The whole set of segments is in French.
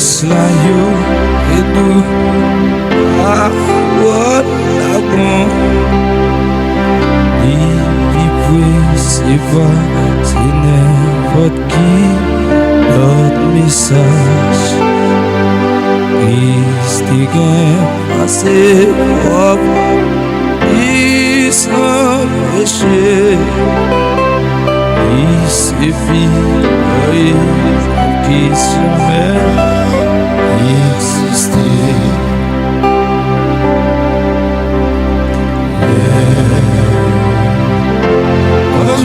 la yo et nous à what la bon il peut c'est pas c'est n'importe qui notre message Christ est passé propre il sans péché il suffit qui jamais existait.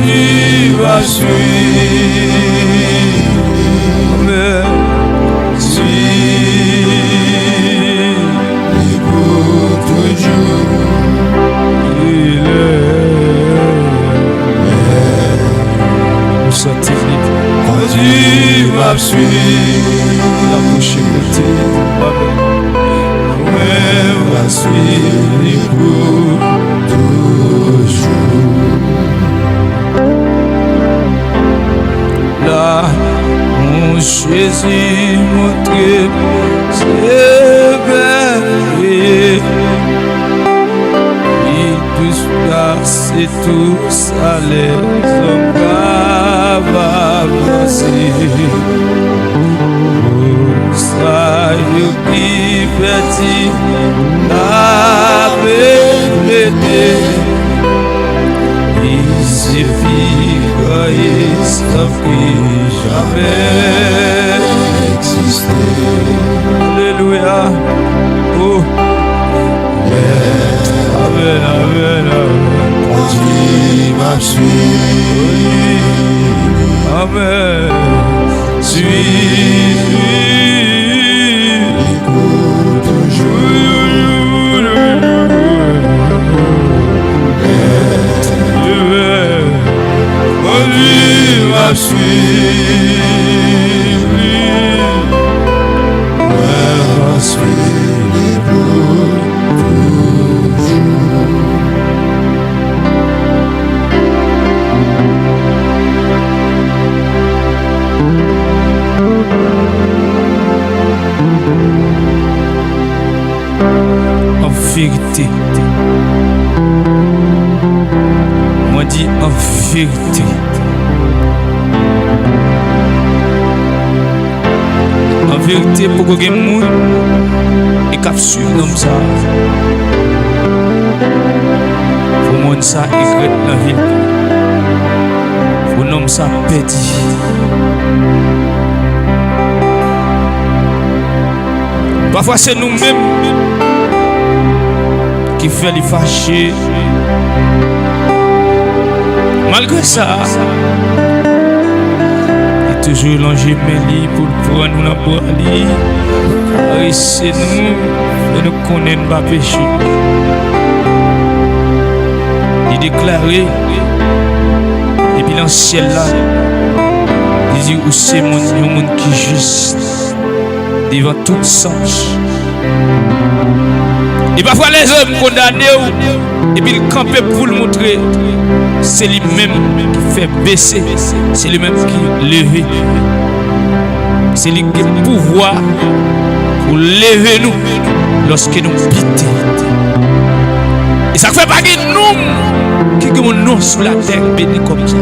Tu vas suivre, suivre pour toujours. Il est sorti. Tu vas suivre la bouche écoutée, ouais, va suivre pour toujours. Là, mon Jésus montré ses verres, il tous place et tous à les hommes va passer. Ça y qui petit la vérité. Il suffit qu'il sauf qu'il jamais existé. Alléluia. Oh. Amen, amen, amen. Continue ma suite. Amen. Suis. Écoute toujours. Continue ma suite. Ma suite pour toujours. En vérité, moi dis en vérité, en vérité pour que les gens et cap suivre comme ça, pour monde ça écrit dans la ville, pour nom ça petit. Parfois c'est nous-mêmes qui fait les fâcher. Malgré ça, il est toujours l'ange mêlé pour prendre nous dans le bras. Caresser nous et nous connaître pas péché. Il déclarait, et puis dans le ciel là, il dit où c'est mon monde qui est juste devant tout sens. Et parfois les hommes condamnés, et puis il campait pour le montrer. C'est lui-même qui fait baisser, c'est lui-même qui lève. C'est lui qui a le pouvoir pour lever nous lorsque nous pitons. Et ça ne fait pas que nous qui avons un nom sur la terre béni comme ça.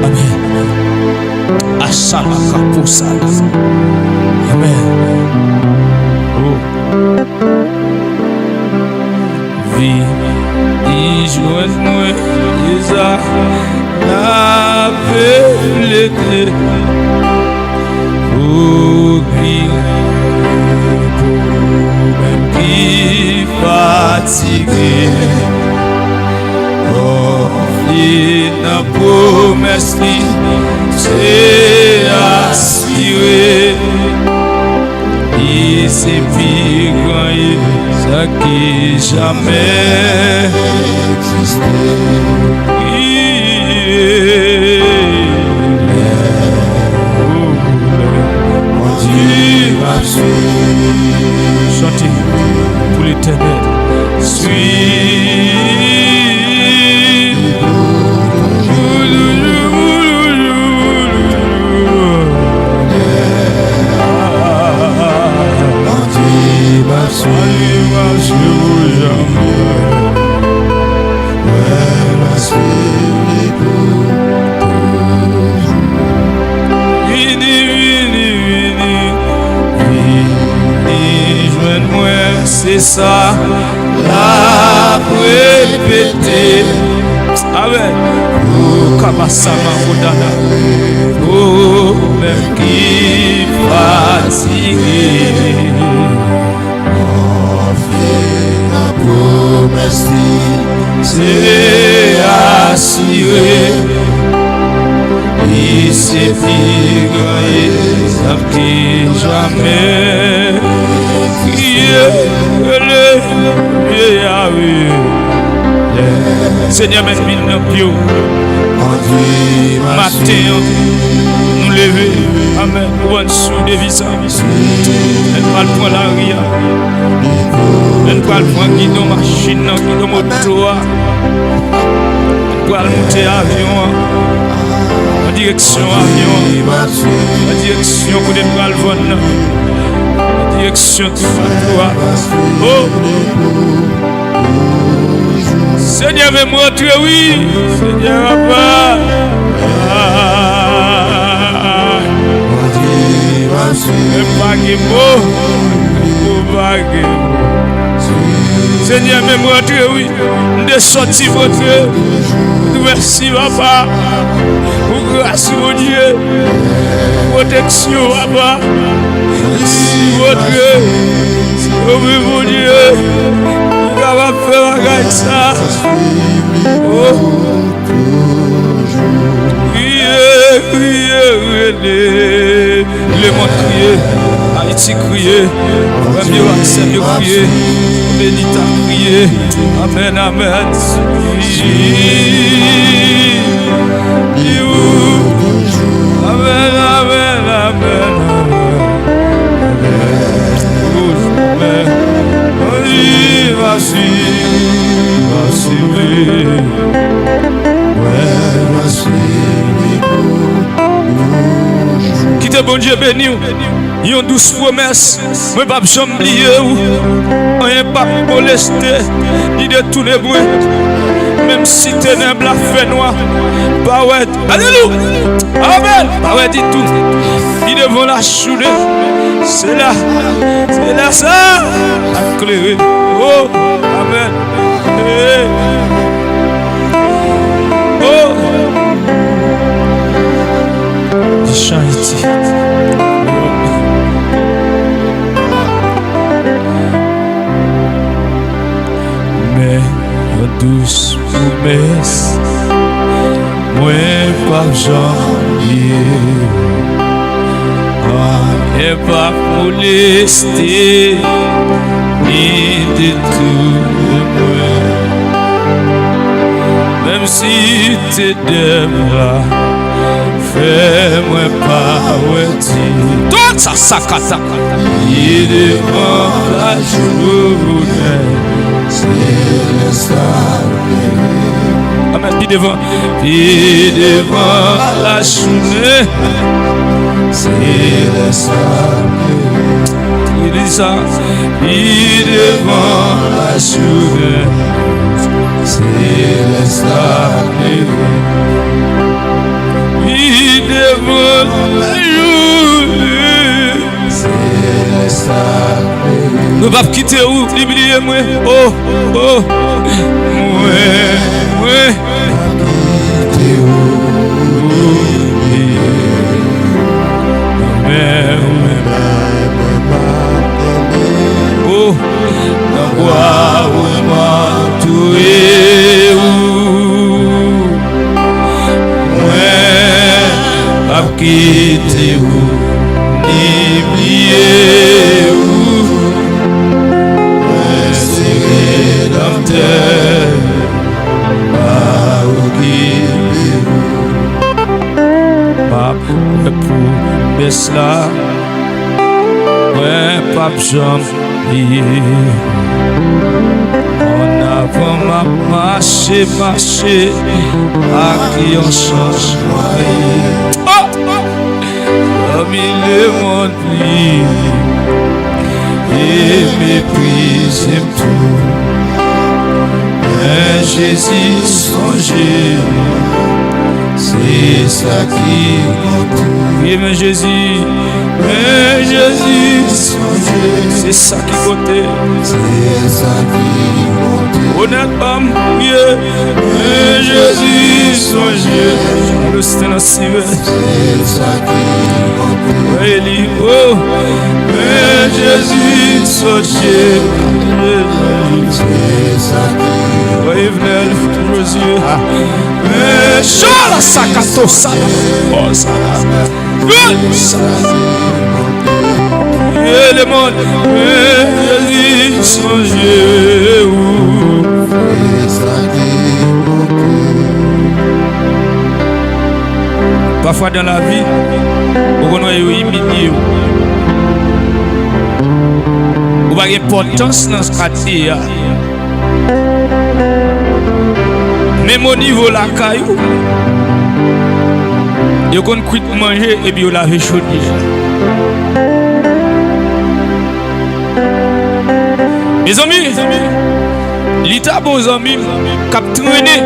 Amen. Ashalaka pour ça. Amen. Oh. Vie, joins-moi, Isa, la vérité. Pour même qui fatigué. Oh, il n'a promesse, c'est aspiré. Il s'est pigé, ça qui jamais existé. Chantez pour l'éternel. c'est ça, la répéter. Amen. Oh, Kabasama Kodana. Oh, même qui fatigué. La promesse, c'est assuré. Il s'est figuré, ça qui jamais. Seigneur, même nous pieds matin, nous lever, amen, nous en dessous des visages, nous allons prendre la ria, nous allons prendre guidon machine, guidon moto, nous allons monter avion, en direction avion, en direction pour des balvons, en direction de toi. Oh! Seigneur, me montre, oui, Seigneur, Papa. Seigneur, me montre, oui, de sortir votre. Merci, Papa, pour grâce, mon Dieu, protection, Papa. Merci, votre. Oui, mon Dieu. On va faire avec ça. Oh. Crier, crier, le monde crier, Haïti crier, Premier Accès crier, Bénita crier, Amen, Amen. Amen, Amen, Amen. Quittez bon Dieu béni, il y a une douce promesse. Moi, pas jamais oublier ou rien pas molester, ni de tous les bruits. Même si ténèbres la fait noir, pas ouais. Alléluia. Amen. Pas ouais dit tout. Ils devant la chouler. C'est là ça. Éclairé. Oh, amen. Hey. Oh, Haïti. Mais en douce promesse, moi pas janvier, et pas molester, ni de tout moi. Même si t'es de bras, fais-moi pas oublier. Tout ça, ça, il est devant la journée, c'est le salut. Amen, puis devant la journée, c'est le salut. Il dit ça, puis devant la journée, c'est le salut. Puis devant la journée, c'est le salut. Nous ne pouvons pas quitter où, oubliez moi. Oh, oh, moi. Quitter où, oublier. Oh, dans quoi où m'entourer où. Moi, pas quitter où, ni oublier où. Serré dans terre, pas oublier où. Pas pour baisser là, ouais, pas janvier. En avant m'a marché, à qui on change noyer. Oh! Comme il est mon lit, et méprise tout. Mais Jésus songe, c'est C'est ça qui monte. Oui, mais Jésus, c'est ça qui compte. C'est ça qui monte. Honnête homme, oui, mais Jésus, son Dieu, le Saint-Esprit. C'est ça qui monte. Oui, oh, mais Jésus, son Dieu, c'est ça qui monte. oui, venez, toujours Dieu. Mais Chola Sakato Sada, oh ça, good, ça. Et le monde, Jésus, son Dieu. C'est ça qui monte. Parfois dans la vie, on est humilié. On a une importance dans ce quartier. Même au niveau de la caillou, ils ont quitte manger et puis ils lavent chaud. Mes amis, l'état bon amis, cap traîner.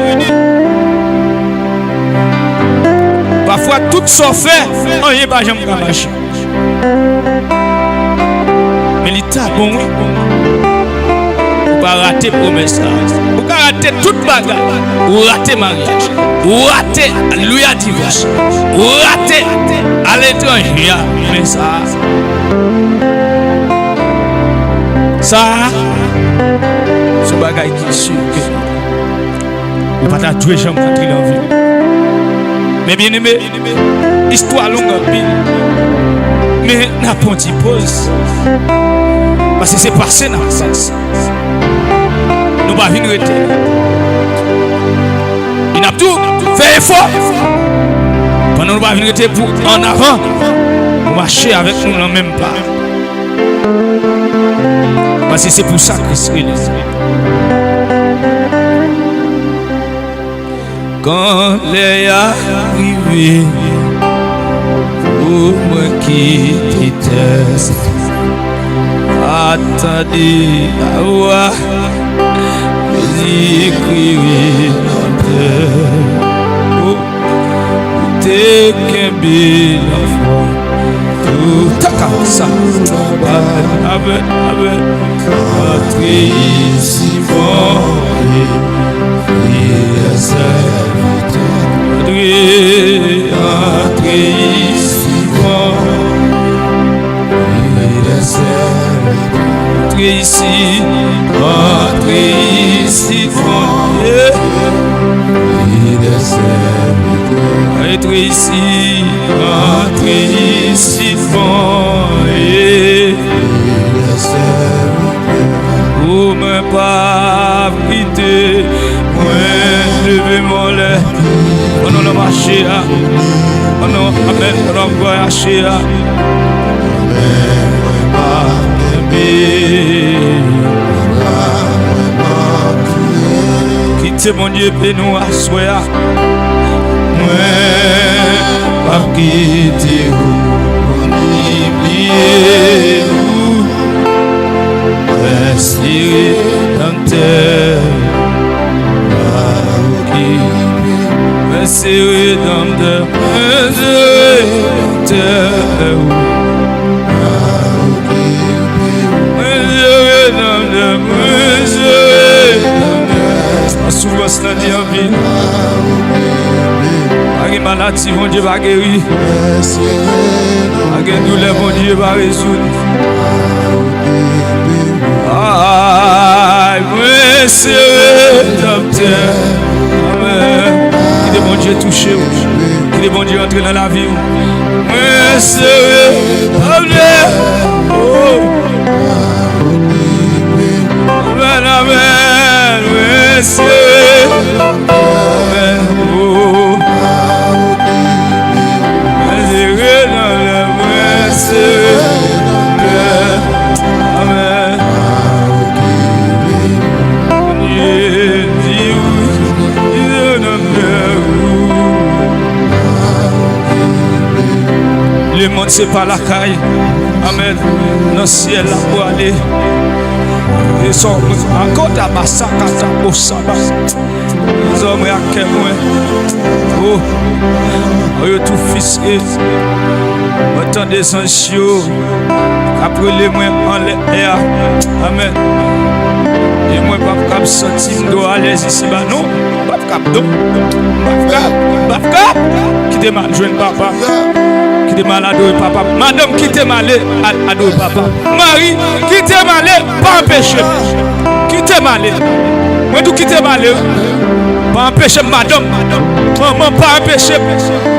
Parfois tout ça fait, on n'est pas jamais marcher. Mais l'état bon, oui. Pas rater promesse, ou pas rater toute bagarre, ou rater mariage, ou rater lui à divorce, ou rater à l'étranger, mais ça, c'est bagarre qui est sûr que ou pas ta tuer jamais rentrer dans la vie. Mais bien aimé, histoire longue en pile, mais n'a pas de pause, parce que c'est passé dans le sens. Nous ne pouvons pas venir rester. Il n'a tout fait effort. Pendant nous ne pouvons pas venir rester pour en avant. Nous marcher avec nous dans le même pas. Parce que c'est pour ça que Christ est là. Quand les arrivé pour moi qui t'étais, attendez à voir. Écrivez notre t'es qu'un bel enfant tout ta ça avec notre ici être ici, pour me pas quitter, moi lever mon lait, on a marché, on a amen, on a voyagé, quitter mon Dieu et nous asseoir. Pas quitter vous, oublier vous, respirer dans terre, respirer dans terre, respirer dans terre, respirer dans terre, respirer dans terre. Souvent c'est la vie. Les maladies, mon Dieu va guérir. Les douleurs, mon Dieu va résoudre. Aïe, moi, c'est docteur. Amen. Qu'il est bon Dieu touché. Qu'il est bon Dieu entrer dans la vie. Moi, c'est docteur. Amen, amen. Moi, c'est amen. Le monde c'est pas la caille. Amen. Dans le ciel là pour aller. Et sont encore à Bassakata au sabbat. Les hommes à quel point. Oh. Yo tout fisqué. Autant des anges après les mains en l'air. Amen. Et moi pas cap sentir m'do à l'aise ici bah non. Pas cap non. Pas cap. Qui te mal joindre papa. Qui te mal adorer papa. Madame qui te mal adorer papa. Marie qui te mal pas empêcher. Qui te mal. Moi tout qui te mal. Pas empêcher madame. Maman pas empêcher.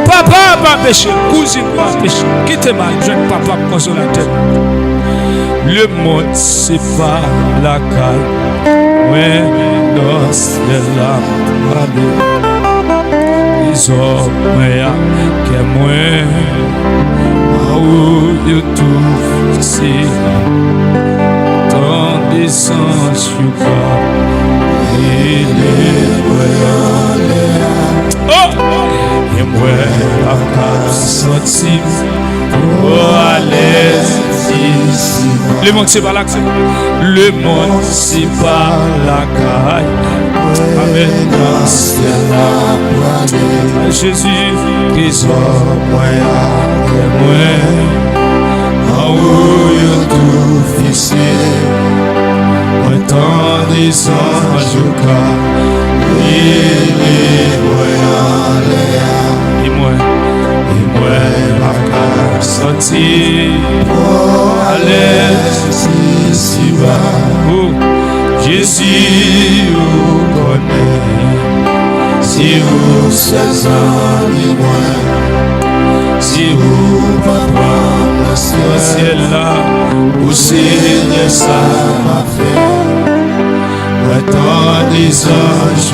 Papa pas empêcher. Cousine pas empêcher. Qui te mal joindre papa consolateur. Le monde c'est pas la caille. Ouais, dans les larmes, ils ont rien que moi. Où you tout fixé, dans des sens you got, il est voyant. Oh, et moi la casse sortie pour aller ici. Le monde c'est pas la caille. Le monde c'est pas la caille. Amen. Jésus Christ moi en haut yo tout fixé. Moi tant des anges il est voyant. Et moi la casse sortie pour aller ici bas. Oh, Jésus vous connaît. Si vous ces amis moi, si vous pas prendre le ciel là, vous Seigneur ça m'a fait. Maintenant des anges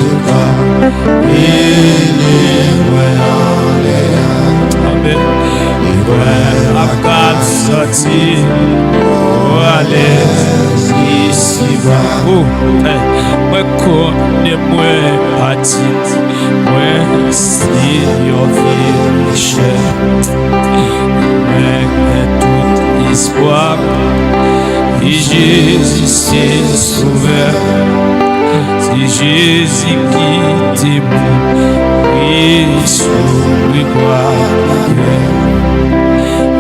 il est voyant les amen. Il voit la carte sortie pour aller ici bas. Oh, moi connais-moi à titre, moi si yo vie cher, mais toute espoir, et Jésus s'est sauvé, c'est Jésus qui t'aime, et sauvé quoi,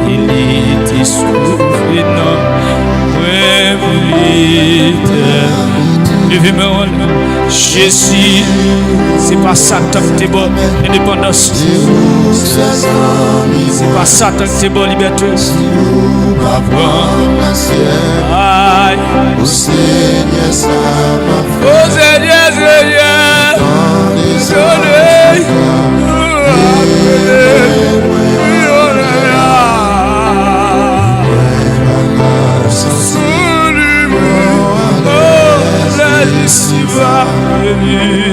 il était sauvé non. Levez-moi, Jésus, c'est pas Satan qui t'est bon, indépendance. C'est pas Satan qui t'est bon, liberté. Aïe, au Seigneur, ça m'a fait. Au Seigneur, Seigneur,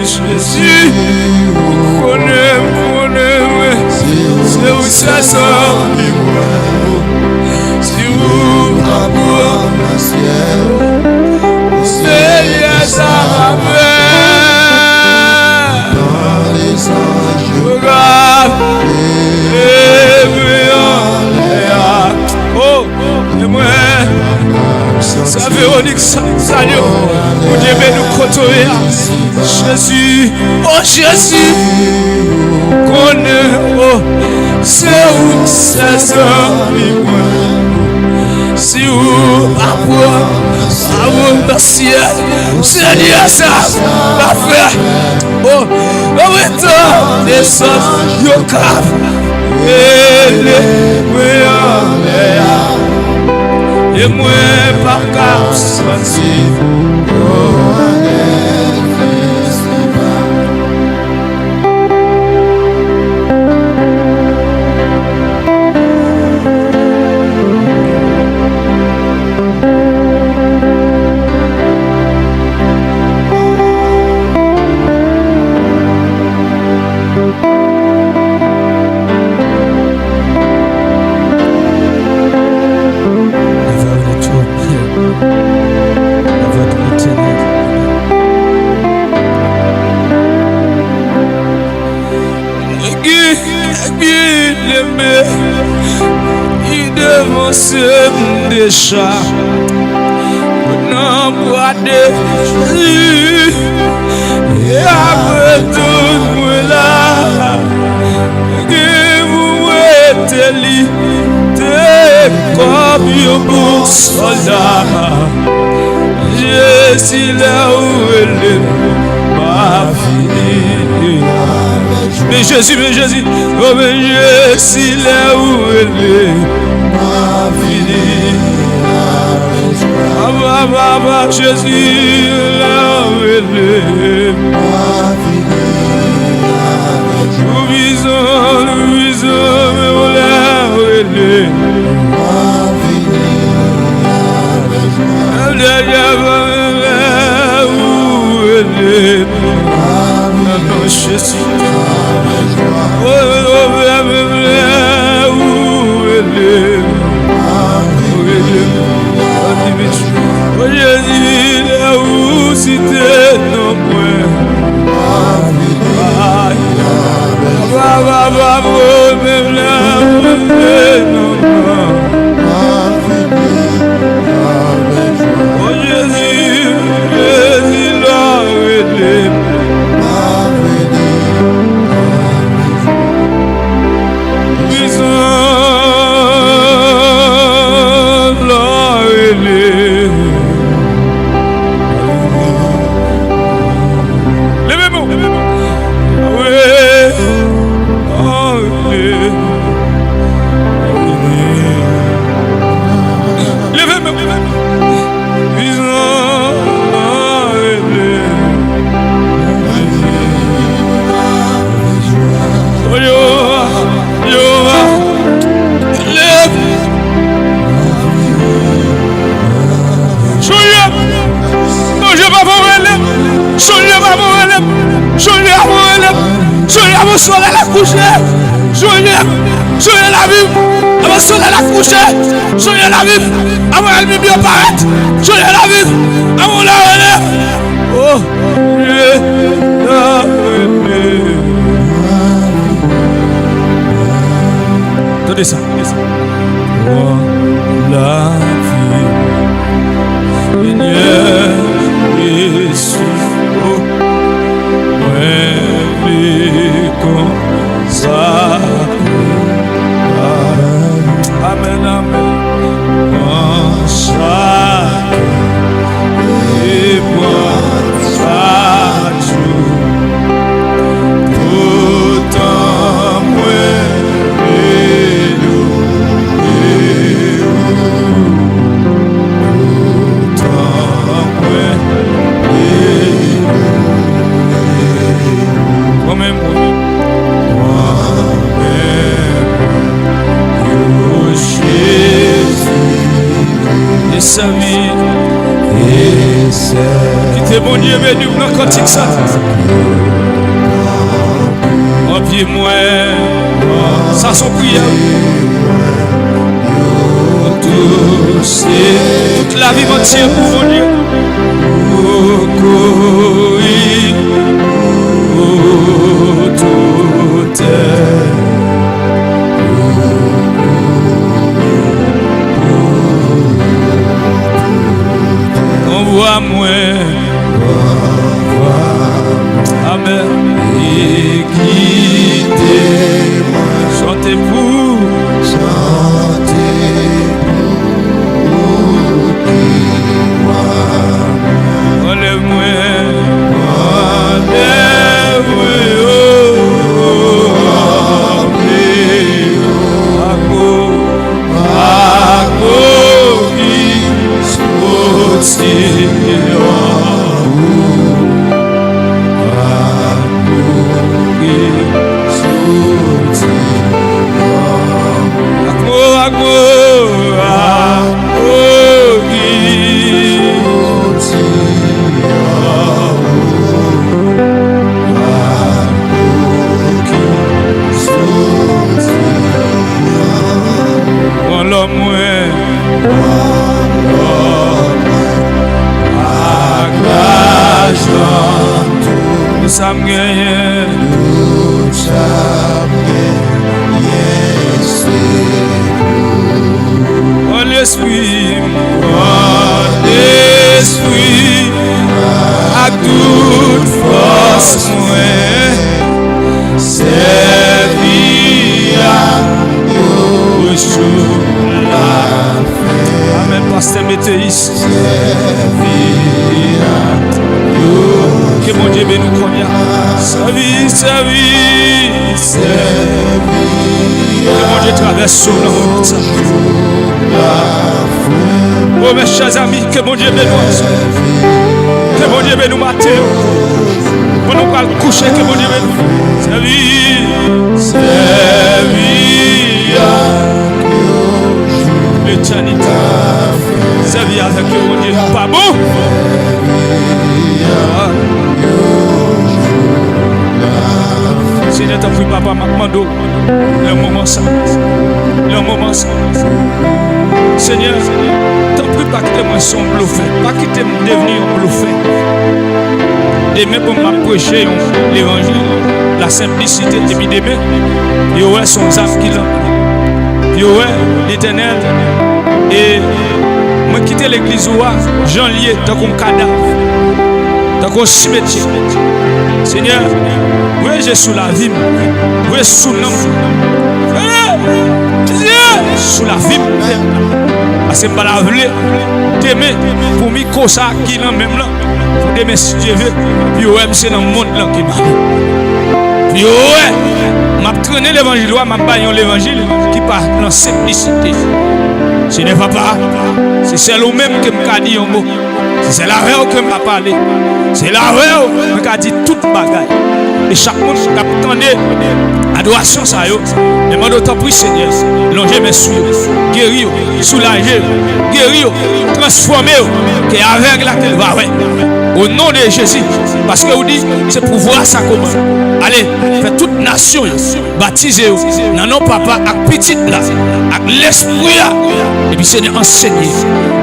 Jésus, connais, c'est où ça sort, si vous m'amour, Seigneur, ça m'a fait, dans les anges, regarde, oh, et moi, ça Véronique, Sagno, vous devez nous côtoyer. Jésus, oh Jésus, connais, oh, c'est où c'est si vous, à le ciel, Seigneur, ça va faire, oh, remettons des sens, yo cap, et moi, par cap, sentir, déjà non bois de Jésus et après tout moi là que fidélité comme un bon soldat. Je suis là où elle est, ma vie. Mais Jésus, oh mais je suis là où elle est, ma vie. Ah, Jésus, là où elle est, ma vie. Nous visons, mais là où elle est, ma vie. Là où elle est, ma Jésus. Oh, là où elle est, oh Jésus, là où c'était non point. Même là où elle est non oh Jésus, là où elle est. Soleil la coucher, soleil la vie, avant soleil la coucher, soleil la vie, avant elle me bien paraître, soleil la vie, avant la relève. Oh, je la relève. Tenez ça. Oh, la vie, Seigneur Jésus. Oh, ça. Amen, amen. Mon chaque et mon chaque jour, tout en moi et nous, tout en moi et nous. Toi-même, et sa vie, qui témoigne venu dans le cantique ça. En pied moi, ça son prière. Toute la vie entière pour mon Dieu. Tout est. Envoie-moi, amen, et guidez-moi, chantez pour, relève-moi, météis. Que mon Dieu bénisse nous connaît. Servir. Que mon Dieu traverse sur nous. Oh mes chers amis, que mon Dieu bénisse. Que mon Dieu bénisse nous matin. On nous va coucher, que mon Dieu bénisse. Servir l'éternité. Servir avec mon Dieu. Pas bon? Seigneur, t'as pris papa, Mando, le moment ça. Seigneur, t'as pris pas quitter moi son bluffé, pas quitter moi devenir un bluffé. Demain pour m'approcher l'évangile, la simplicité, et puis demain, il y aura son âme qui l'a. Il y aura l'éternel. Et moi quitter l'église, j'en lié dans un cadavre, dans un cimetière. Seigneur, oui, j'ai sous la vie, oui, sous l'homme, sous la vie, parce que je ne t'aimer pour m'y causer qui est même là, pour t'aimer si Dieu veut, puis ouais, c'est dans le monde là qui m'a. Puis ouais, m'a traîné l'évangile, m'a baillé l'évangile qui part dans la simplicité. Seigneur papa, c'est celle-là-même qui m'a dit un mot. C'est la vraie que m'a parlé. C'est la vraie que m'a dit toute bagaille. Et chaque monde qui attendait adoration ça yo. Demande autant pour Seigneur. Longer mes souillés, guérir, soulager, guérir, transformer, que avec laquelle va ouais. Au nom de Jésus. Parce que vous dites, c'est pour voir ça comment. Allez, faites toute nation baptisez vous. Non, papa, avec petite là, avec l'esprit là. Et puis Seigneur, enseignez.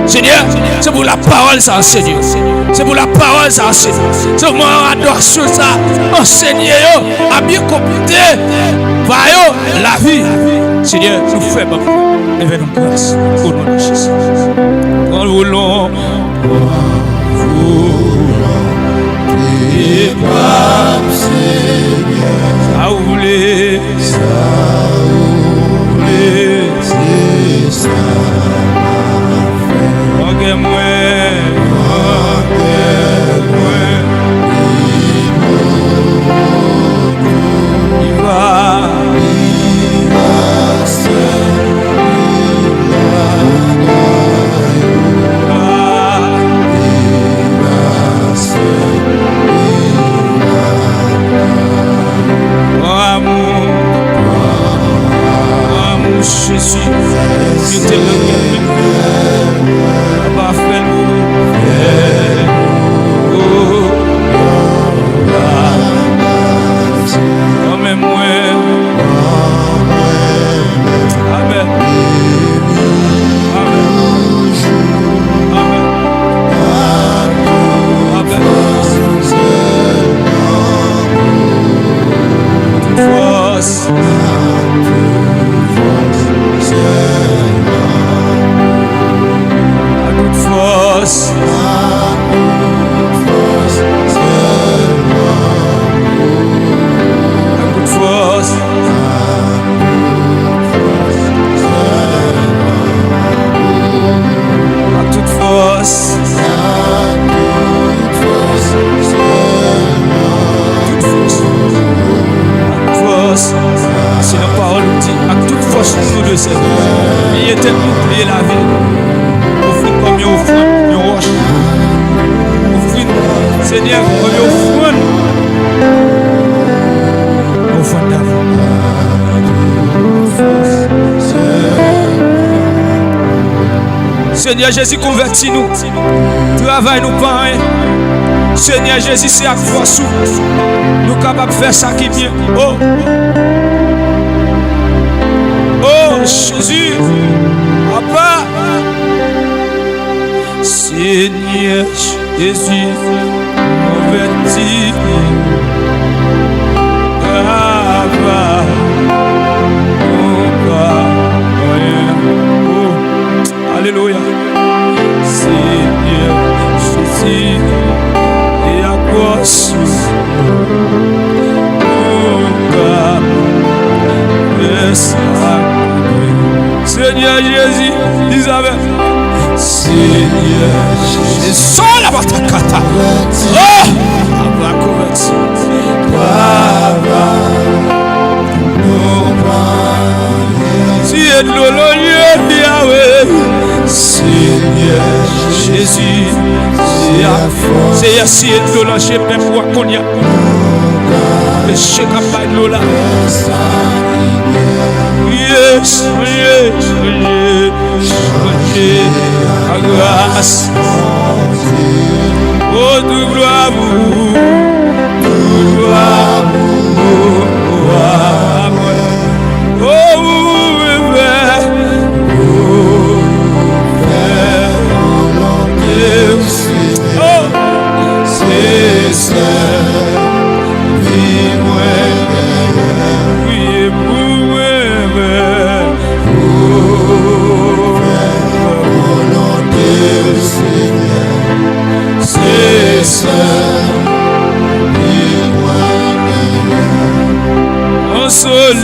Seigneur, c'est pour la parole ça enseigne. C'est pour la parole ça enseigne. C'est pour l'adoration ça enseigne. A bien compter. La vie. Seigneur, nous faisons. Levez-nous grâce. Au nom de Jésus. Nous voulons. Et pas Seigneur. Ça voulait. C'est ça. Regarde-moi. Jésus, je t'aime pas fait oh, même moi. Amen. C'est la parole dit à toute force nous de Seigneur. Il était oublié la vie. Offrez comme une offrande, une roche. Offrez Seigneur comme une offrande. Offrande d'amour. Seigneur Jésus, convertis-nous. Travaille-nous pas rien. Seigneur Jésus, c'est à force nous capables de faire ça qui est bien. Oh, oh Jésus, Papa. Seigneur Jésus, convertis. Papa, oh, alléluia. Seigneur Jésus, et à quoi Seigneur Jésus, Isabelle, Seigneur Et sans la batakata. Oh! Abra converti. Si est l'ologne Yahweh. Seigneur Jésus. C'est assis et l'ologne chez même Wakonia. Le chèque à pas de l'ologne. Yes, yes, yes. À grâce. Oh, de gloire vous. Gloire vous. Oh,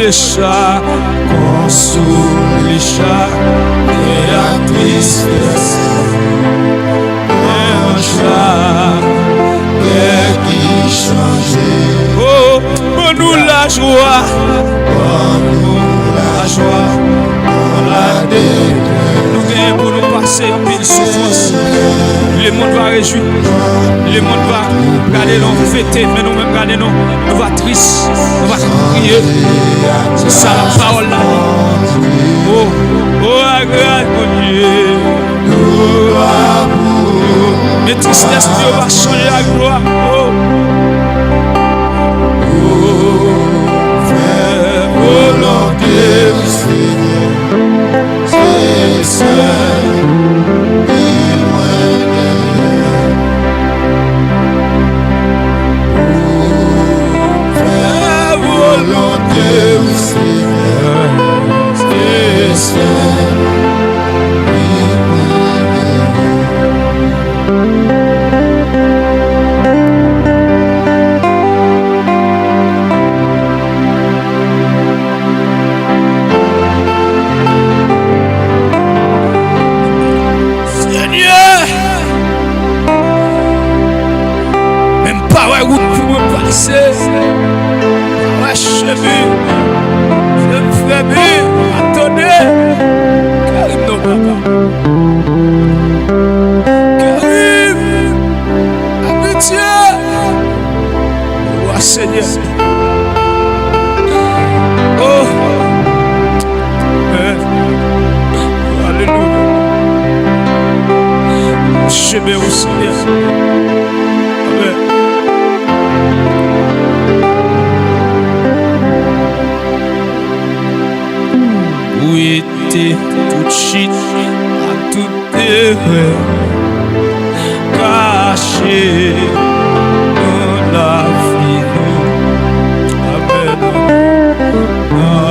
c'est ça. Console les chats et la tristesse. Un chat Qui changeait, oh, pour nous la joie, la détresse, nous gagnons pour nous passer en pile souffrance. Le monde va réjouir, le monde va garder nous fêter, mais nous-mêmes garder nous va triste, nous va crier. C'est ça la parole là. Oh, agrade mon Dieu. Mais tristesse, Dieu va changer la gloire. fais volonté du Seigneur, c'est seul qui fais volonté du Seigneur, c'est seul. Ma cheville, je me ferai bien, attendez, Karim non papa, Karim, amitié, roi Seigneur, oh, alléluia, je vais au Seigneur, amen. Où était toute chute à toute erreur cachée dans la vie. Amen.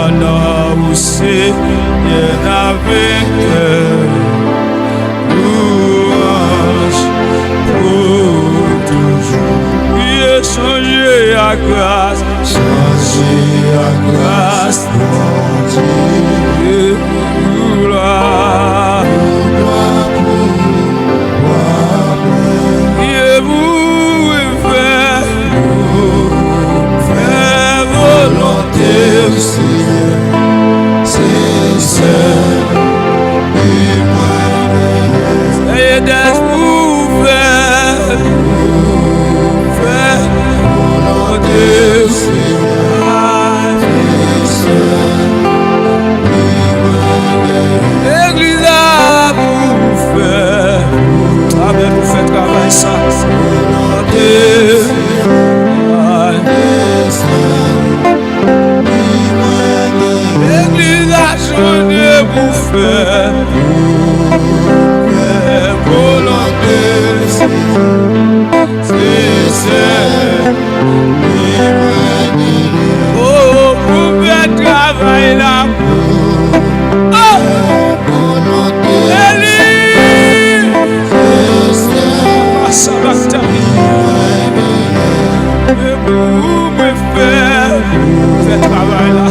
Alors où c'est bien avec louange pour toujours. Oui, changer à grâce, Changer à grâce, mon Dieu. Et vous faire volonté du Seigneur, c'est seul qui et d'être ouvert, faire volonté du Seigneur, c'est seul. L'église a vous faire, amen, vous faites travail ça, volonté. L'église a changé vous faire volonté. C'est celle. Oh, vous faites travail là. Vous me faites travail là.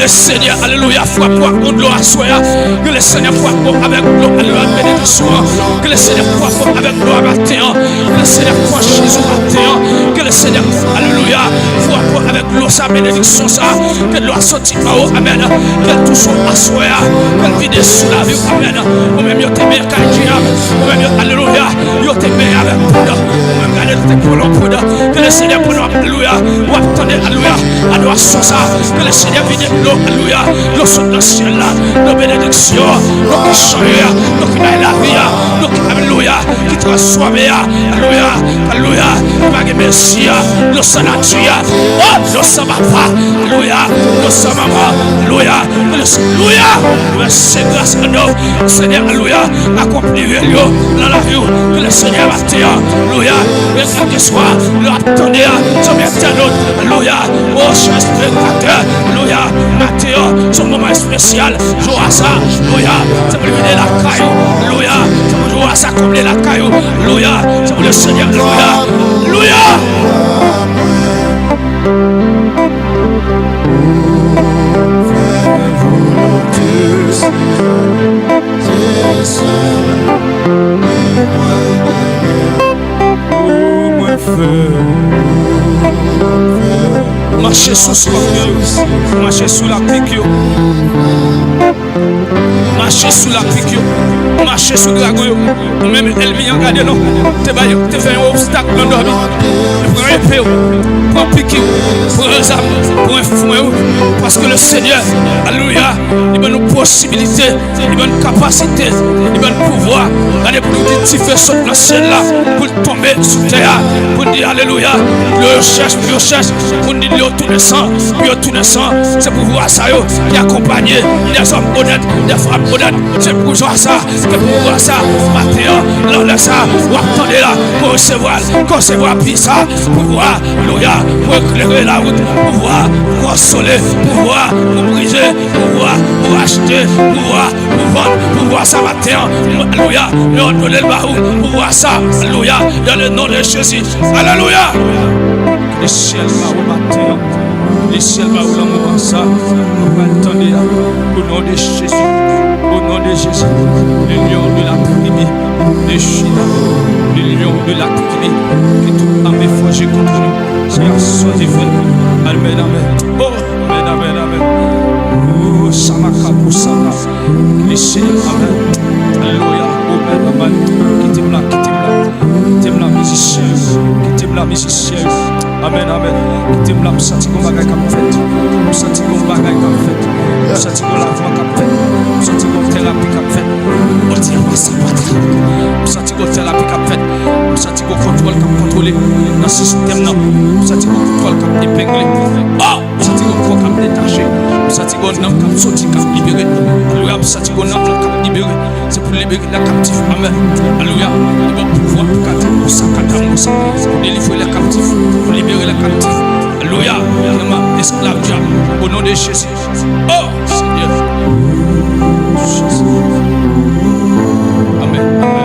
le Seigneur, alléluia, frappe contre l'eau à soi. Que le Seigneur frappe avec l'eau, alléluia, bénédiction. Que le Seigneur frappe avec l'eau à matin. Que le Seigneur frappe Jésus matin. Que le Seigneur, alléluia, frappe avec l'eau sa bénédiction ça. Que l'eau sorti par haut, amen. Qu'elle touche à soi. Qu'elle vide sous la vie, amen. Ou même yo te met à diable. Ou même alléluia, yo te met avec poudre. Ou même garder tes colons poudre. Que le Seigneur pour nous, alléluia, ou attendez, alléluia, adoration ça. Que le Seigneur vide l'eau, alléluia, l'eau sur le ciel là, nos bénédictions, l'eau qui change, l'eau qui met la vie, l'eau qui, alléluia, qui transforme, alléluia, alléluia, pas de merci, l'eau sans nature, oh, l'eau sans papa, alléluia, l'eau sans maman, alléluia, alléluia, merci grâce à nous, Seigneur, alléluia, accomplir l'eau dans la vie, que le Seigneur va te dire, alléluia, et quel que soit, l'attendez, son internaute, alléluia, oh, cher spectateur, alléluia, Mathéo, son moment spécial, jour à ça, alléluia, c'est pour lui donner la caillou, alléluia, c'est pour jouer à ça comme la caillou, alléluia, c'est pour le Seigneur, alléluia, alléluia. Marcher sous scorpion, marcher sous la piqûre, marcher sous la piqûre, marcher sous le dragon, ou même ennemi en garde non, te fait un obstacle dans la vie, pour un épée, pour un piqûre, pour un arme, pour un fouet, parce que le Seigneur, alléluia, il a une possibilité, il a une capacité, il a un pouvoir, il a pour nous dire, tu fais sauter dans le ciel là, pour tomber sur terre, pour dire alléluia, le cherche, pour dire tout naissant, c'est pour voir ça, qui accompagne des hommes honnêtes, des femmes honnêtes, c'est pour voir ça, c'est pour voir ça, matin, l'on ça, ou attendez là, pour recevoir puis ça, pour voir, alléluia, pour éclairer la route, pour voir, pour consoler, pour voir, pour briser, pour voir, pour acheter, pour voir, pour vendre, pour voir ça matin, alléluia, leur donner le barou, pour voir ça, alléluia, dans le nom de Jésus, alléluia. Le ciel va au matin, le ciel va au moment ça, nous attendons au nom de Jésus, au nom de Jésus, le lion de la tribu, le China, le lion de la tribu, que tout armée forgée contre nous, Seigneur, soit divin, amen, amen, oh, amen, amen, amen, oh, Samaka pour Sama, le ciel, amen, alléluia, amen, amen, quittez-moi la musicien, quittez-moi la musicien. Amen, amen. Quittez moi senti qu'on bagaille comme fait. Senti qu'on bagaille comme fait. Senti qu'on lavement comme fait. Senti qu'on thérapie comme fait. On dit on va s'en battre. Senti qu'on thérapie comme fait. Senti qu'on contrôle comme contrôlé dans ce système là. Senti qu'on contrôle comme épinglé. Oh, senti qu'on croit comme détaché. Senti qu'on n'a comme sorti comme libéré. Alléluia, senti qu'on n'a comme libéré. C'est pour libérer la captive. Amen. Alléluia. Il va pouvoir pour ça pour délivrer les captifs. Pour libérer les captifs. Alléluia. Esclave diable. Au nom de Jésus. Oh Seigneur. Jésus. Amen. Amen.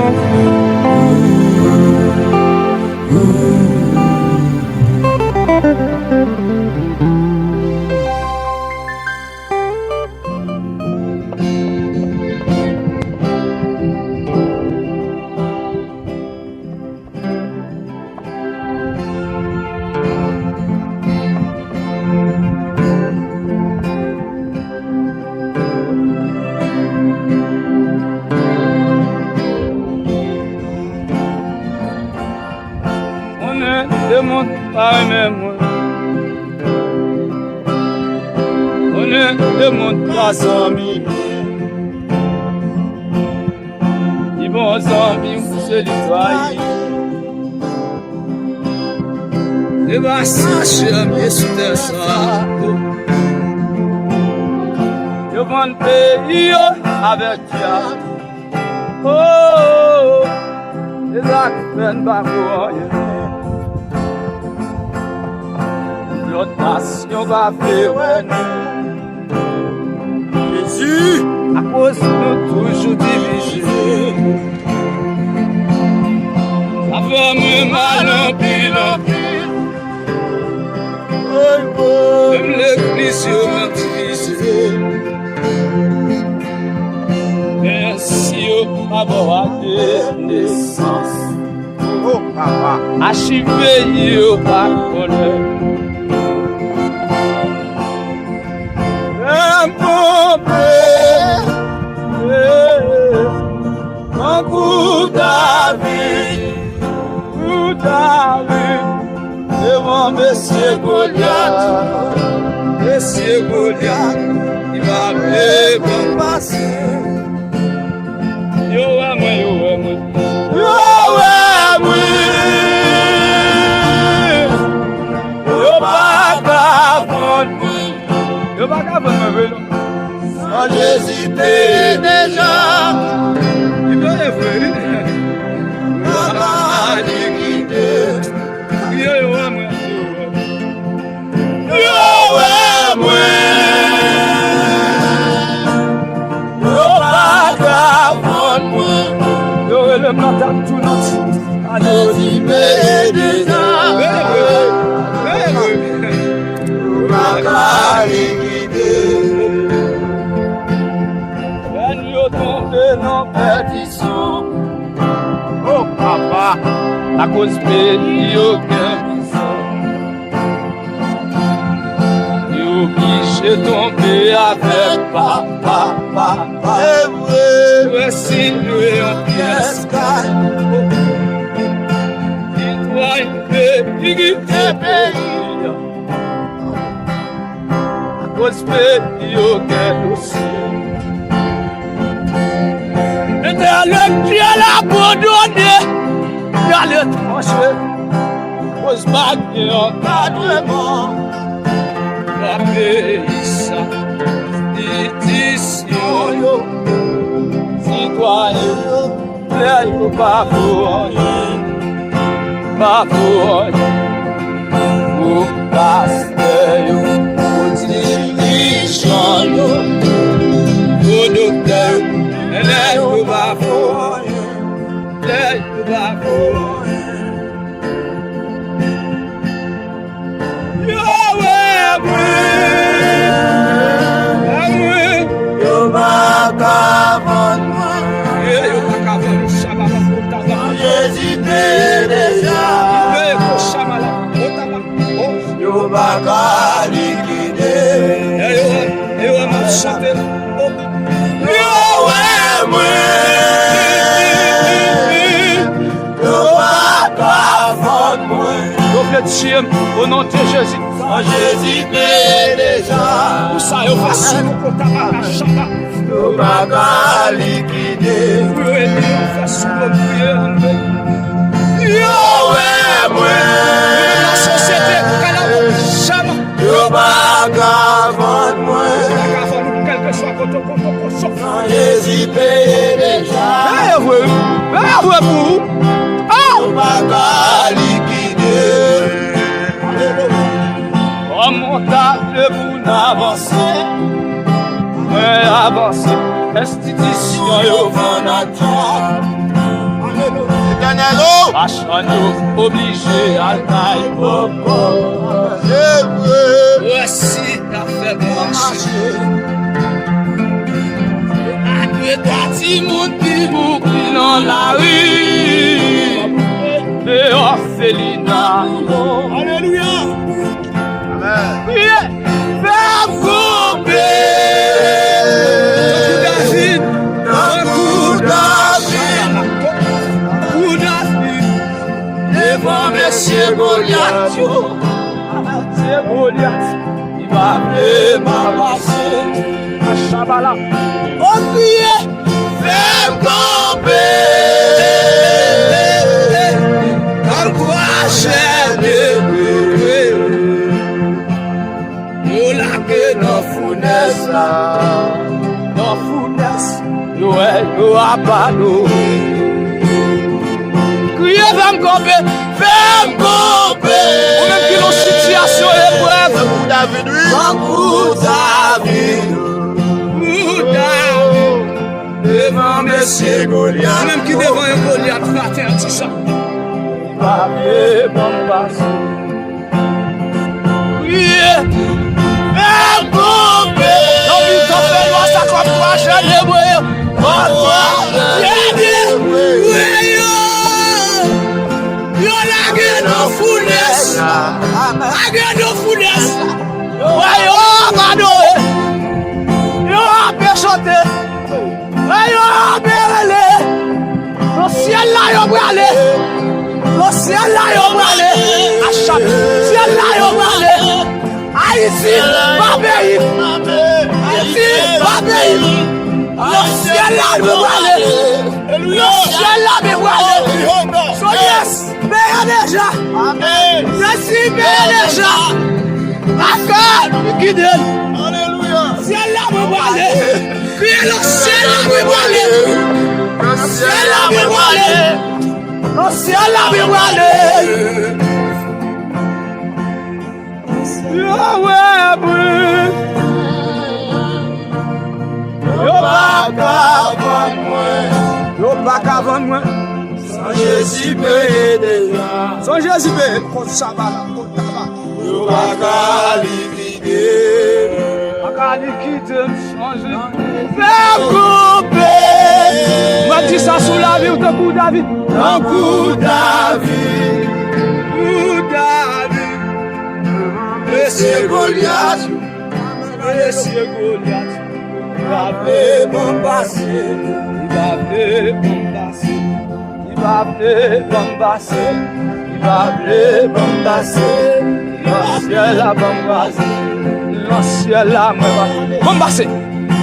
Amis, ils vont amis se nettoyer. Les massages jamais sous des soirs. Ils vont pays avec Dieu. Oh, les actes viennent bavouiller. L'autre nation va faire Jésus, à cause de nous toujours divisés. Ça fait me mal en pile. Même l'église est divisée. avoir naissance. Oh, papa. Achivé, yo pas connaître. Un pour David, devant Monsieur Goliath, il va me passer. Yo, moi, yo pas capable de Sans j'hésitais déjà, il veut les faire. papa liquidé. Yo, moi. Yo, le matin tout notre. J'hésitais déjà, papa liquidé. Yo tombé dans perdition. Oh papa, à cause de yo obligé de tomber avec papa. Voici nous et en pièce. Dis-toi une pays. À cause de yo aussi. L'éternel qui a l'abandonné, il a le tranché, pose baguette encadrement, la pays, décision, citoyen, il pas pour rien, pour pasteur, pour dirigeant, pour docteur. Let you back for him. Let you back for him. You're back on one. You're back on one. J'hésitais déjà. You're back à liquider. You're au nom de Jésus, sans j'hésitais déjà, pour ça, il va se nous va liquider. La société, sans j'hésitais déjà, nous va liquider. Oh mon table pour n'avancer, mais avancer, institution yo fanatique. Machin yo obligé à taille popo. Voici ta fait marcher. A que ta ti moun qui boucle dans la rue. De orphelinat. Alléluia. Fais couper David, devant Monsieur Goliath, il va vraiment passer à Chabala. On crie, fais couper dans quoi j'ai de dans fournaise là, dans fournaise, yo abado. Criez femme copé, femme copé. Ou même qui nos situations épreuves. David, oui. Devant Monsieur Goliath. Ou même qui devant un Goliath frater tout ça. Il va bien bon passer. Criez. Non, il t'en fait loin, ça comme toi, je l'ai voyé. foudesse. Ouais, yo, mano. Yo, bien chanté. Ouais, yo, bien relé. Le ciel là, yo, bralé. Le ciel là, yo, bralé. À chaque ciel là, yo, bralé. Haïti, pas pays. Haïti, pas pays. Le ciel là, yo, bralé. Le ciel là, yo, bralé. So yes, béa déjà. Amen. Merci, béa déjà. D'accord, guide. Alléluia. Ciel là, yo, bralé. Criez le ciel là, yo, bralé. Le Ciel là, yo, bralé. Le ciel là, yo, bralé. Yahweh, brûle. Yo, pas qu'avant moi. yo, pas qu'avant moi. Sans Jésus paye déjà. Sans Jésus, contre Shabbat, contre Tabac. Yo pas qu'à liquider. Pas liquide, changer. Faire couper. Moi, dis ça sous la vie ou ton coup David. Un coup David. Coup David. Laissez Goliath. Laissez Goliath. Il va appeler mon passé. Il va appeler Bombassé. Il va appeler Bombassé. Il va appeler Bombassé. L'ancien la Bombassé. L'ancien la Bombassé.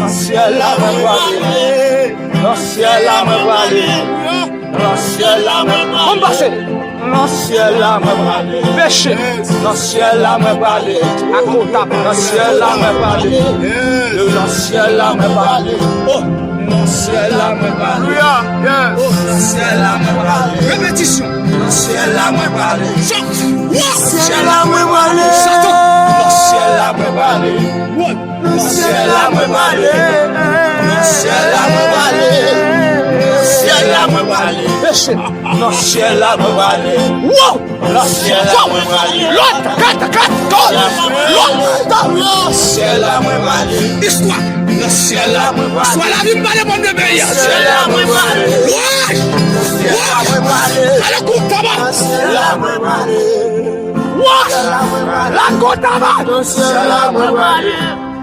L'ancien la Bombassé. L'ancien la Bombassé. L'ancien la Bombassé. L'ancien la Bombassé. Péché. L'ancien la Bombassé. Akota. L'ancien la Bombassé. L'ancien la Bombassé. L'ancien la Bombassé. L'ancien la Bombassé. Répétition. L'ancien la Bombassé. L'ancien la Bombassé. L'ancien la Bombassé. L'ancien la Bombassé. L'ancien la Bombassé. L'ancien la Bombassé. Péché. L'ancien la Bombassé. L'ancien la Bombassé. L'autre, quatre, l'ancien la Bombassé. Histoire. L'ancien la Bombassé. Soit la vie de mon bébé. L'ancien la Bombassé. La côte tabac. La Bombassé. La côte tabac. L'ancien la Bombassé.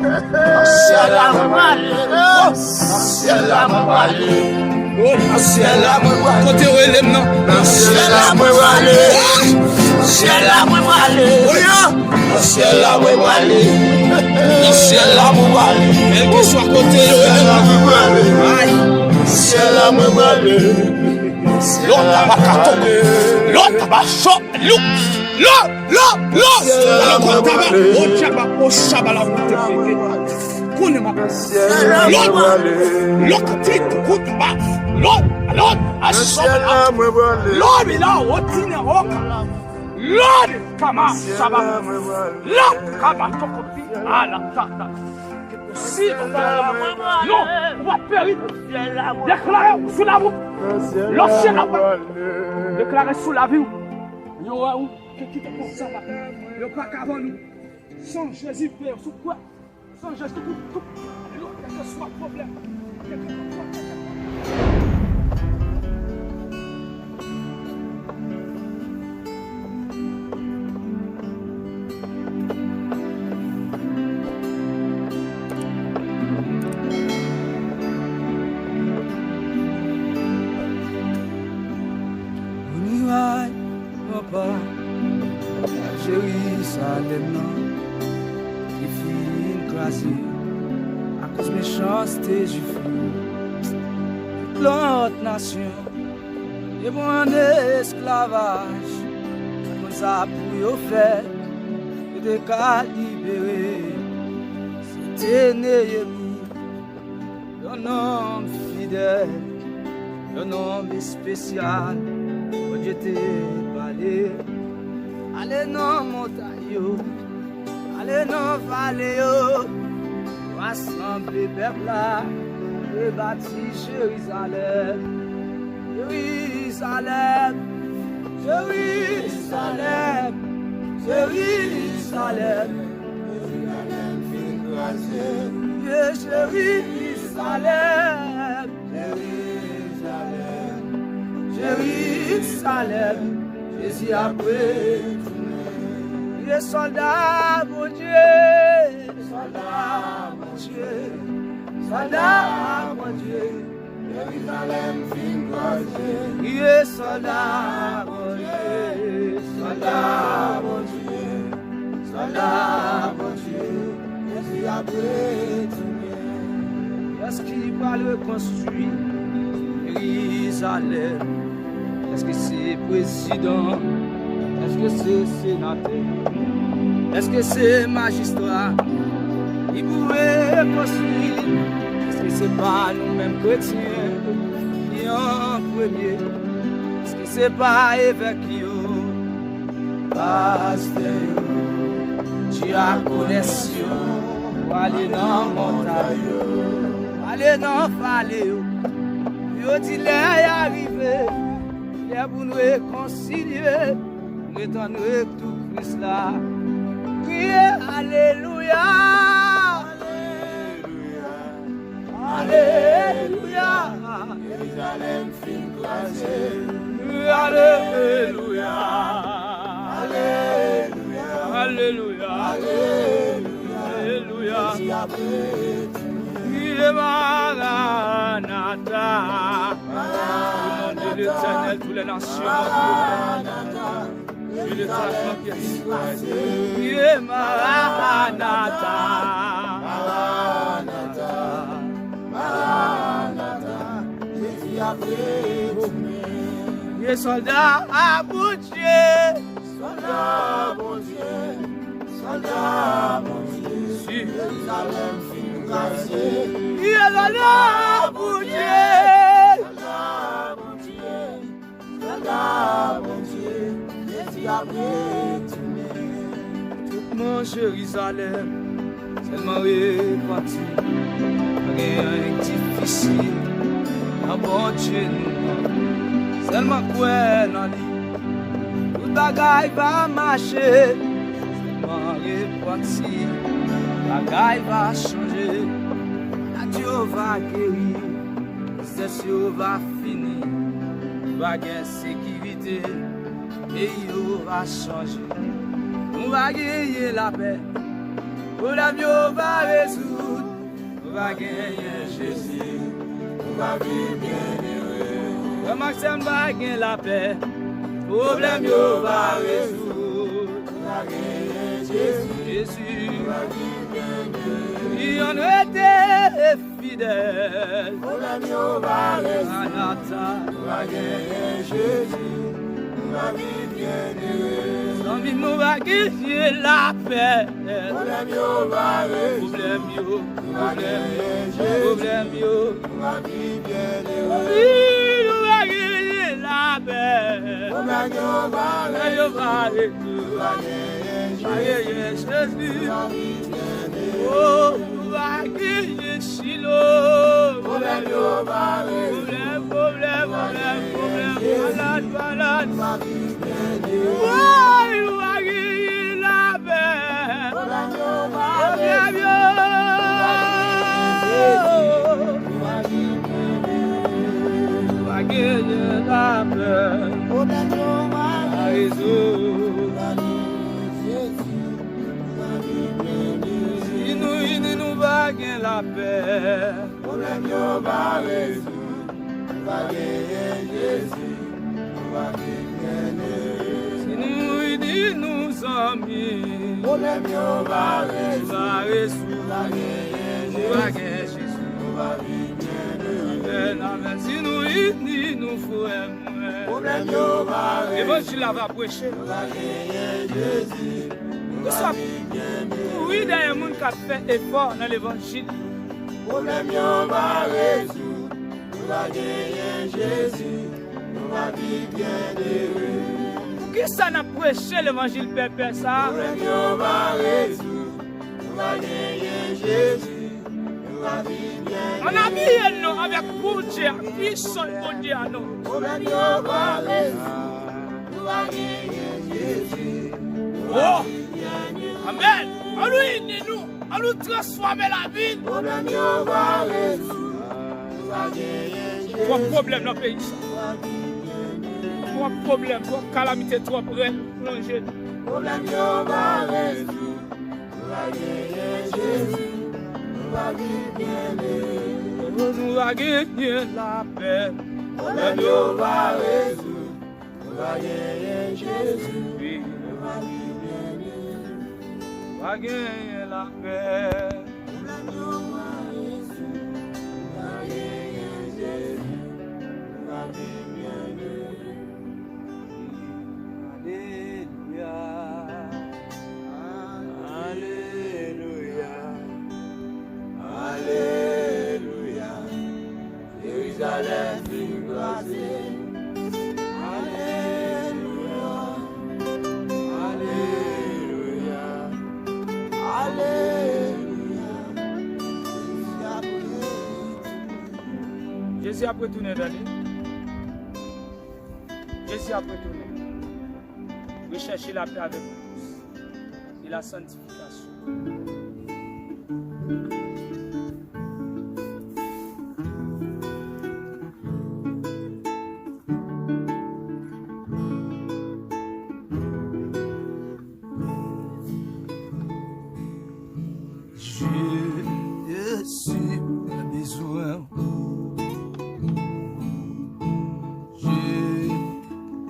L'ancien la Bombassé. L'ancien la Bombassé. L'ancien la Bombassé. Côté relève non. L'ancien la Bombassé. L'ancien la Bombassé. L'ancien la Bombassé. L'ancien la Bombassé. Quel que soit côté L'ancien la relève. Bombassé. L'ancien la Bombassé. L'autre tabac carton. L'autre tabac chaud. L'autre. La côte tabac. Au Tchaba, au Chaba la route. L'autre titre, côte tabac. L'autre, à Chaba. Lord, il a retenu Roka. Lord, Kama, Shabba. Lord, Kama, Tokopi, Ala, Tata. Si, non, on va périr. Déclarez sous la route. L'ancien là-bas. Déclarez sous la vie. Yo, où, qui te pour ça, yo, pas qu'avant nous. Sans Jésus, Père, sous quoi? Sans Jésus, tout. Quel que soit le problème. Jérusalem non, qui fit écraser à cause de méchanceté juive. Toute l'autre nation est en esclavage, comme ça pour faire, de cas libéré. C'était Néhémie, un homme fidèle, un homme spécial, quand j'étais parlé. Allez non montagne, allez non vallée, rassembler peuple là, et bâtir Jérusalem, Jérusalem, Jérusalem, Jérusalem, Jérusalem, Jérusalem, Jésus après. Il est soldat, mon Dieu. Soldat, mon Dieu. Soldat, mon Dieu. Jérusalem fin croisé. Il est soldat, mon Dieu. Soldat, mon Dieu. Soldat, mon Dieu. Jésus a retourné. Est-ce qu'il va le construire? Jérusalem. Est-ce que c'est président? Est-ce que c'est sénateur? Est-ce que c'est magistrat? Il pourrait construire. Est-ce que c'est pas nous-mêmes chrétiens qui en premier? Est-ce que c'est pas évêque pasteur, diaconation, pour aller dans la montagne, aller dans la vallée? Yo dit les arrivé, les pour nous réconcilier, nous étendre tout Christ là. Criez Alléluia, Alléluia, Jérusalem fin croisé. Alléluia, Alléluia. Alléluia, Alléluia, Jésus a retourné. il est Maranatha, au nom de l'Éternel, toutes les nations, il est ta pièce, il est Maranatha, Maranatha, Jésus a retourné. il est soldat à bout de Dieu, Soldat, mon Dieu, soldat, mon Dieu, Jérusalem fin croisé. il est soldat à bout de Dieu. Soldat, mon Dieu, soldat, mon Dieu, Jésus a retourné. Tout mon Jérusalem, seulement repenti, rien difficile, un bon Dieu nous, seulement quoi dans lui. Tout bagaille va marcher, seulement repenti, bagaille va changer, la Dieu va guérir, c'est va finir, va gagner sécurité, et il va changer. On va gagner la paix, problème va résoudre, on va gagner Jésus, On va vivre bien heureux. le Maxime va gagner la paix, problème va résoudre, On va gagner Jésus. Jésus, On va vivre bien heureux. il en était fidèle, Problème va résoudre. Maranatha, On va gagner Jésus. On va vivre bien heureux. sans lui on va gagner la paix, Problème va résoudre. problème, On va vivre bien heureux. oui, on va gagner la paix, Problème va résoudre. Dieu va résoudre. On va gagner Jésus. Aïe, Jésus, On va vivre bien heureux. oh, va gagner Shiloh. Problème va résoudre. Problème, malade, malade. On va vivre bien heureux. Oh, il va gagner la paix. Problème va Oh, bien, résoudre. bien. On va vivre bien heureux. Il va gagner la paix. Problème va À résoudre. résoudre. On va vivre Jésus. On va vivre bien heureux. Il nous va gagner la paix. Problème va résoudre. On va gagner Jésus. On va vivre bien heureux. Si nous amis, Problème va il résoudre. va résoudre. On va gagner Il va Jésus. gagner Jésus. On va vivre bien heureux. Amen, amen. Si nous unis, nous ferons. Problème va résoudre. L'évangile va prêcher. On va gagner Jésus. On Nous va sommes, vivre bien heureux. oui, d'ailleurs, monde qui a fait effort dans l'évangile. Problème va résoudre. On va gagner Jésus. On va vivre bien heureux. Pour qui ça n'a prêché l'évangile, pépé, ça? Problème va résoudre. On va gagner Jésus. On va vivre bien On a mis nous avec pour Dieu, puissant pour Dieu, nous. Problème va résoudre. On va gagner Jésus. On va Oh, vivre bien heureux. amen. Allons nous, allons transformer la vie. Problème va résoudre. On va gagner Jésus. Trois problèmes dans le pays. On va vivre bien heureux. Trois problèmes, trois calamités, trois plongées. Problème yo va résoudre. Nous va gagner Jésus. Nous va vivre bien. Nous va gagner la paix. Problème yo va résoudre. Nous va gagner Jésus. Nous va vivre bien. Nous va gagner la paix. Problème yo va résoudre. Nous va gagner Jésus. Nous va vivre bien. Alléluia, Jérusalem fut glacée. Alléluia, Alléluia, Alléluia. Jésus a retourné d'aller. Jésus a retourné. Rechercher la paix avec vous et la sanctification. Jésus a besoin.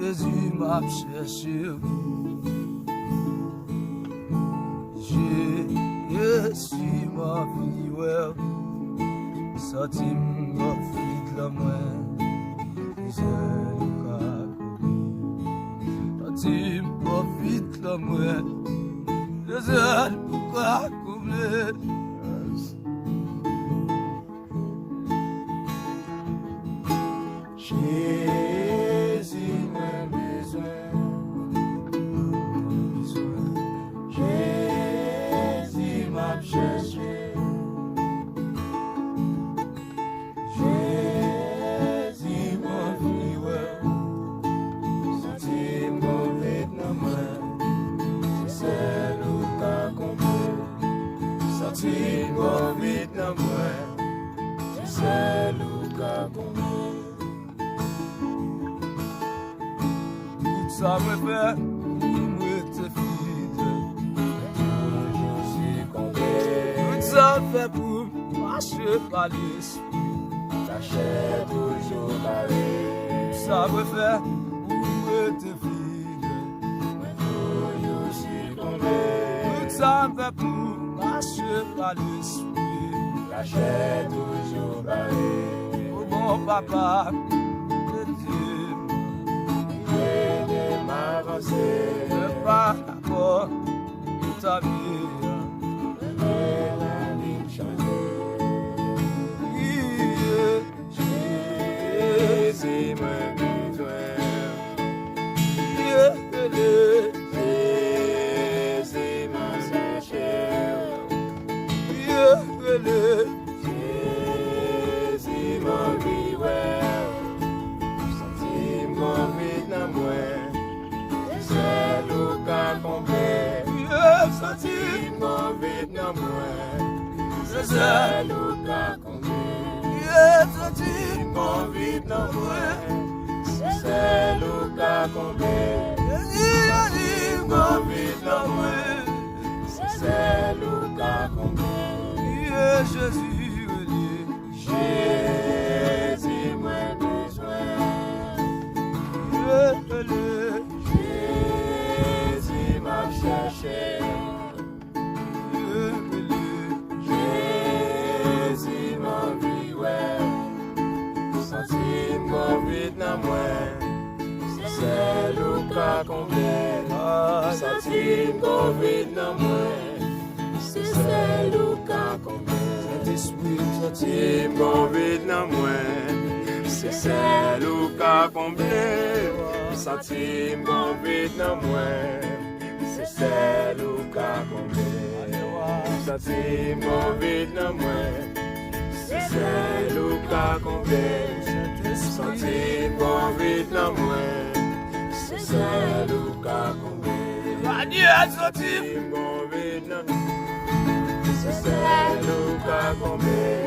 Jésus m'a cherché. Jésus m'a vie, ouais. Sorti m'a vie de la main. C'est le cas. Sorti m'a vie de la main. C'est le cas. Jésus m'a besoin. Jésus m'a cherché. Jésus m'a vu, senti mauvais dans moi. C'est le cas complet. Senti mauvais dans moi. C'est le cas complet. Ça me fait te fidèle. Je suis complet. Tout ça fait pour marcher par l'esprit. La chair toujours barrée. Ça me fait te fidèle. Je suis complet. Tout ça fait pour marcher par l'esprit. La chair toujours barrée. Oh mon papa, de Dieu. Aidez m'avancer. Ne pas d'accord de ta vie. Et la vie changer. Jésus m'a besoin. Jésus m'a cherché. Jésus m'a vu, senti mon vide dans moi. C'est le cas complet. Senti mon vide dans moi. C'est le cas complet. Senti mon vide dans moi. C'est le cas complet. Senti mon vide dans moi. C'est le cas complet. Jésus, Jésus m'a besoin. Jésus m'a cherché. Jésus m'a vu, senti mon vide dans moi. C'est le cas complet. Senti mon vide dans moi. C'est le cas complet. Senti mon vide dans moi. C'est le cas complet. Senti mon vide dans moi. C'est le cas complet. Senti mon vide dans moi. C'est le cas complet. Senti mon vide dans moi. C'est le cas complet. Senti mon vide dans moi. C'est le cas complet.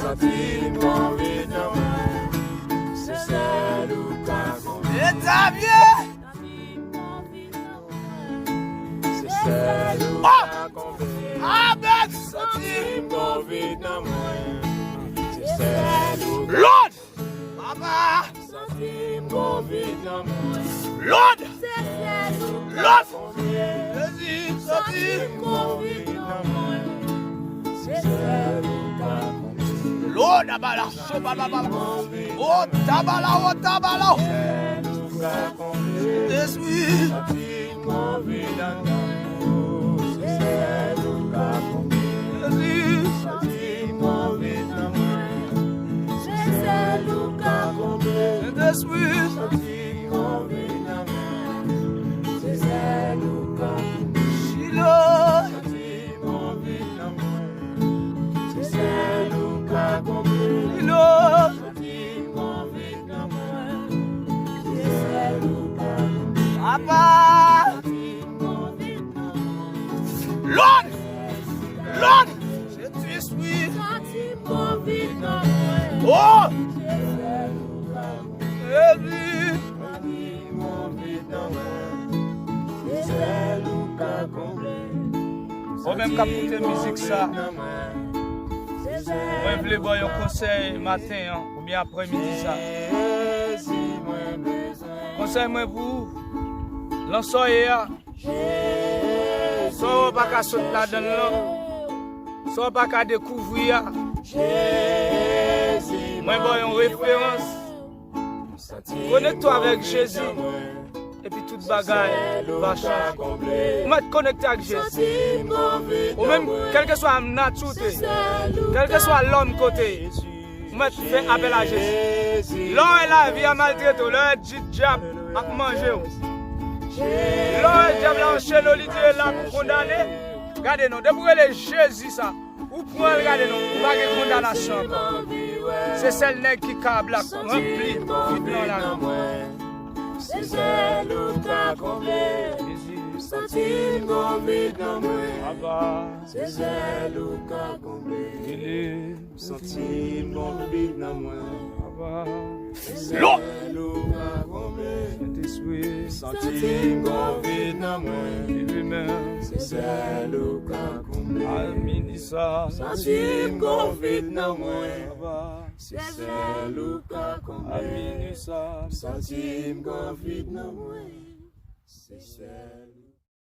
Senti mon vide dans moi. C'est le cas complet. et ta vie, vide dans moi. C'est celle ou Lord! Papa! senti mon vide dans moi. Lord! C'est celle ou Lord! combien. Jésus, sorti! Mon vide dans moi. C'est celle ou combien. Lord, abala, sobababa. Oh, tabala, oh, tabala. Celle ou combien. Yes, oui. Senti mon vide dans moi. C'est celle ou combien. Jésus. Senti mon vide dans moi. C'est celle ou combien. Yes, oui. Senti mon vide dans moi. C'est celle ou combien. Shiloh. Senti mon vide dans moi. C'est celle ou combien. Shiloh. Senti mon vide dans moi. C'est celle ou combien. Papa. Senti mon vide dans moi. Lord. Lord. Jésus, oui. Senti mon vide dans moi. Oh. C'est celle ou combien. Jésus. Senti mon vide dans moi. C'est celle ou combien. Ou même qu'à écouter musique ça. Moi, je voulais boire un conseil matin ou bien après-midi ça. Conseil moi pour l'ensoyer. Soit pas qu'à sauter là-dedans, soit pas qu'à découvrir. Moi, boire une référence. Connecte-toi avec Jésus. Et puis toute bagaille va changer. Vous m'êtes connecté avec Jésus. Ou même, quel que soit la nature, quel que soit l'homme côté, vous m'êtes fait appel à Jésus. L'homme est la vie à maltraiter, l'homme est le diable à manger. L'homme est diable à enchaîner, l'idée là pour condamner. Regardez nous, depuis que Jésus ça, ou pour regarder nous, pas de condamnation encore. C'est celle qui câble là, rempli dans la C'est celle où t'as comblé. Senti mon vide dans moi. C'est celle où t'as comblé. Senti mon vide dans moi. C'est celle où t'as comblé. Senti mon vide dans moi. C'est celle où t'as comblé. Senti mon vide dans moi. C'est celle où t'as comblé. Senti mon vide dans moi. C'est celle